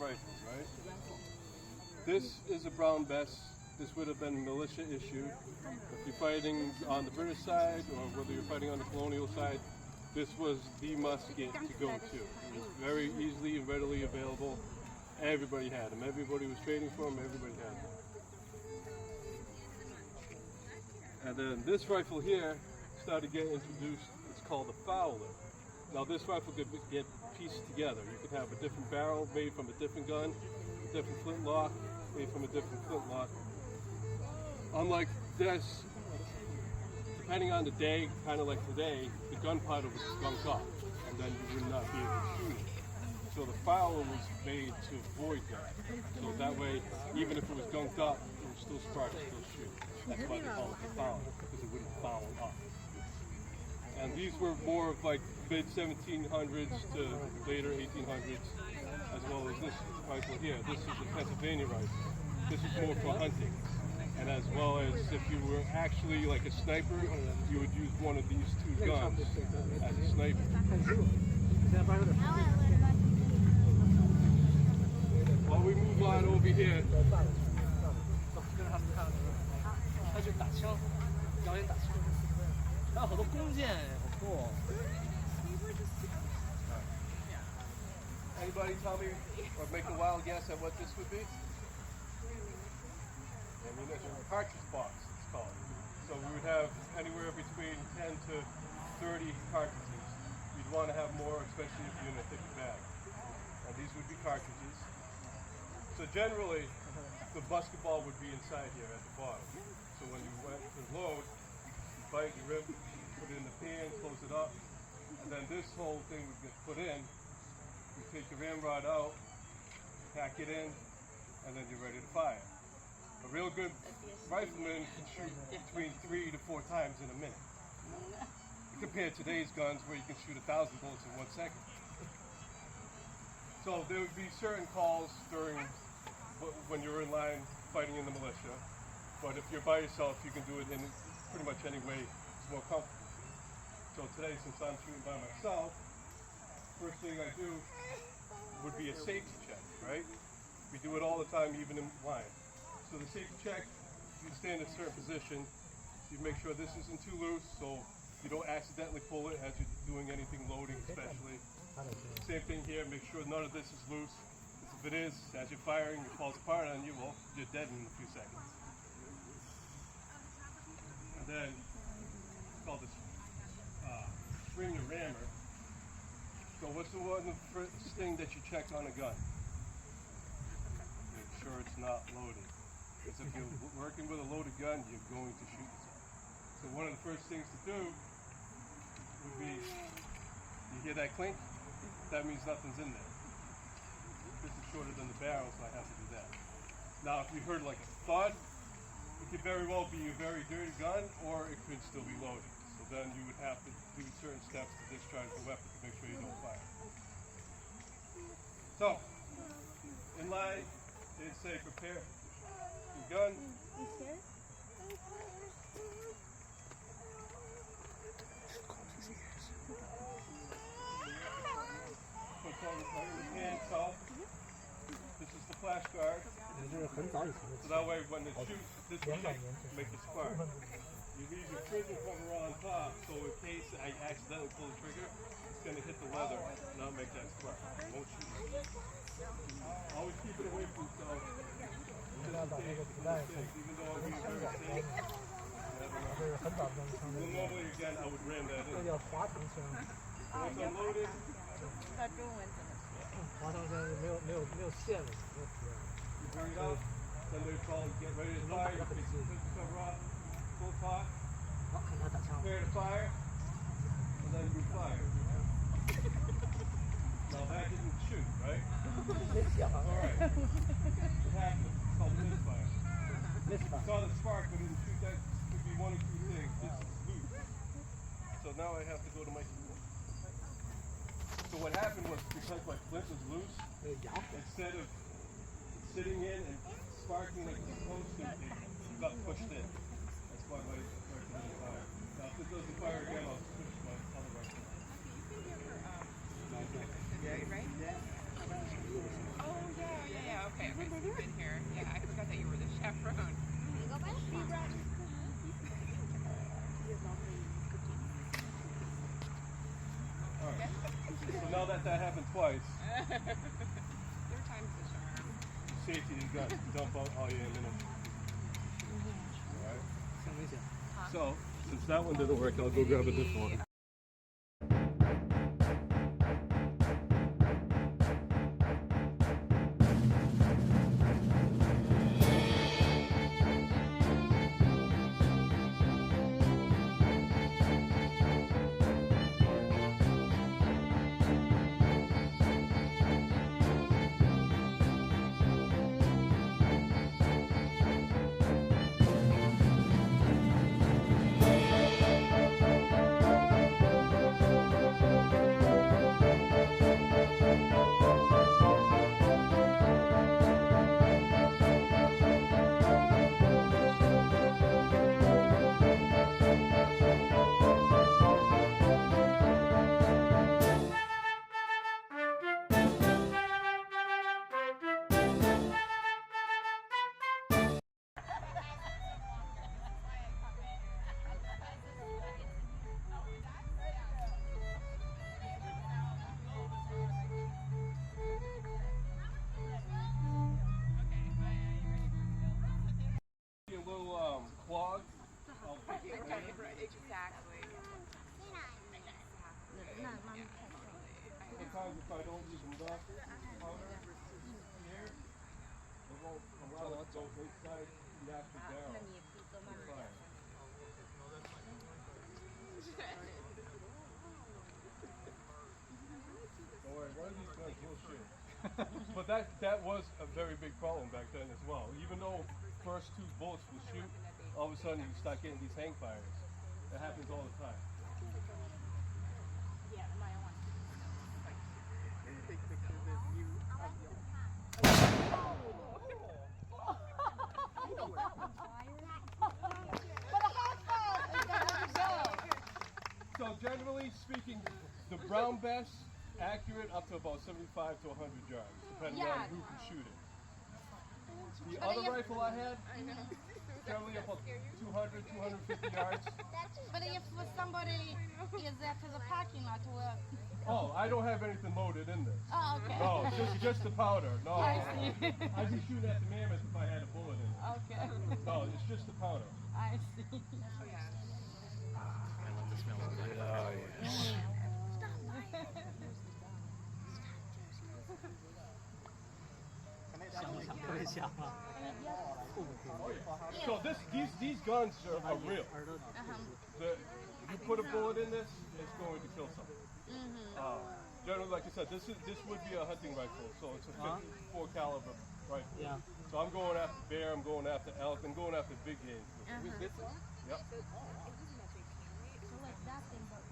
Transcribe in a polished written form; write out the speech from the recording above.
rifles, right? This is a brown bess. This would have been militia issue. If you're fighting on the British side or whether you're fighting on the colonial side, this was the musket to go to. It was very easily and readily available. Everybody had them. Everybody was trading for them. Everybody had them. And then this rifle here started getting introduced. It's called a Fowler. Now this rifle could get pieced together. You could have a different barrel made from a different gun, a different flintlock made from a different flintlock. Unlike this, depending on the day, kind of like today, the gunpowder would skunk up, and then you would not be able to shoot it. So the Fowler was made to avoid that. So that way, even if it was gunked up, it would still spark, still shoot. That's why they call it the Fowler, because it wouldn't foul up. And these were more of like mid-1700s to later 1800s, as well as this rifle here. This is a Pennsylvania rifle. This is more for hunting. And as well as if you were actually like a sniper, you would use one of these two guns as a sniper. While we move on over here, anybody tell me or make a wild guess at what this would be? Ammunition, cartridge box, it's called. So we would have anywhere between 10 to 30 cartridges. You'd want to have more, especially if you're in a thicker bag. And these would be cartridges. So generally, the musket ball would be inside here at the bottom. So when you went to load, you bite, you rip, put it in the pan, close it up, and then this whole thing would get put in. You take your ramrod out, pack it in, and then you're ready to fire. A real good rifleman can shoot between 3 to 4 times in a minute. Compared to today's guns where you can shoot 1,000 bullets in 1 second. So there would be certain calls during when you're in line fighting in the militia. But if you're by yourself, you can do it in pretty much any way it's more comfortable. So today, since I'm shooting by myself, first thing I do would be a safety check, right? We do it all the time, even in line. So the safety check, you stand in a certain position, you make sure this isn't too loose, so you don't accidentally pull it as you're doing anything loading, especially. Same thing here, make sure none of this is loose. Because if it is, as you're firing, it falls apart on you, well, you're dead in a few seconds. And then, it's called this string or rammer. So what's the one first thing that you check on a gun? Make sure it's not loaded. Because if you're working with a loaded gun, you're going to shoot yourself. So one of the first things to do would be, you hear that clink? That means nothing's in there. This is shorter than the barrel, so I have to do that. Now, if you heard like a thud, it could very well be a very dirty gun, or it could still be loaded. So then you would have to do certain steps to discharge the weapon to make sure you don't fire. So, in line, they'd say prepare your gun. Put on the hand itself. This is the flash guard. So that way when it shoots, this will make it spark. You leave your trigger cover on top, so in case I accidentally pull the trigger, it's going to hit the leather and not make that spark. It won't shoot. Always keep it away from yourself. Even though I'm being very safe. Well, normally, again, I would ram that in. Once I'm loaded, you bring it up, then they call get ready to fire, you take the cover off, full cock, prepare to fire, and then you fire. Now that didn't shoot, right? Alright. What happened? It's called misfire. You saw the spark but didn't shoot. That could be one or two things. This is loose. So now I have to go to my tool. So what happened was because my flint was loose, instead of sitting in and sparking like it's supposed to, it got pushed in. That's why my rifle didn't fire. Now if it doesn't fire again, I'll switch my other rifle. Right? Oh yeah. know that happened twice. Third time's the charm. Safety, you got to dump out all your ammunition. Alright. So, since that one didn't work, I'll go grab a different one. Clog. Exactly. Sometimes if I don't use enough powder here, it won't allow it to go inside the actual barrel. Don't worry, one of these guns will shoot. But that was a very big problem back then as well. Even though first two bullets will shoot, all of a sudden you start getting these hang fires. That happens all the time. So generally speaking, the brown bass accurate up to about 75 to 100 yards, depending on who can shoot it. The other rifle I had, generally about 200, 250 yards. But if somebody is at the parking lot, well... Oh, I don't have anything loaded in this. Oh, okay. No, just the powder. No, I see. I'd be shooting at the mammoth if I had a bullet in it. Okay. No, it's just the powder. I see. I love the smell of it. Oh, yeah. So these guns are real. You put a bullet in this, it's going to kill something. Generally, like I said, this would be a hunting rifle, so it's a 54 caliber rifle. Yeah. So I'm going after bear, I'm going after elk, I'm going after big game. Yep. So like that thing, but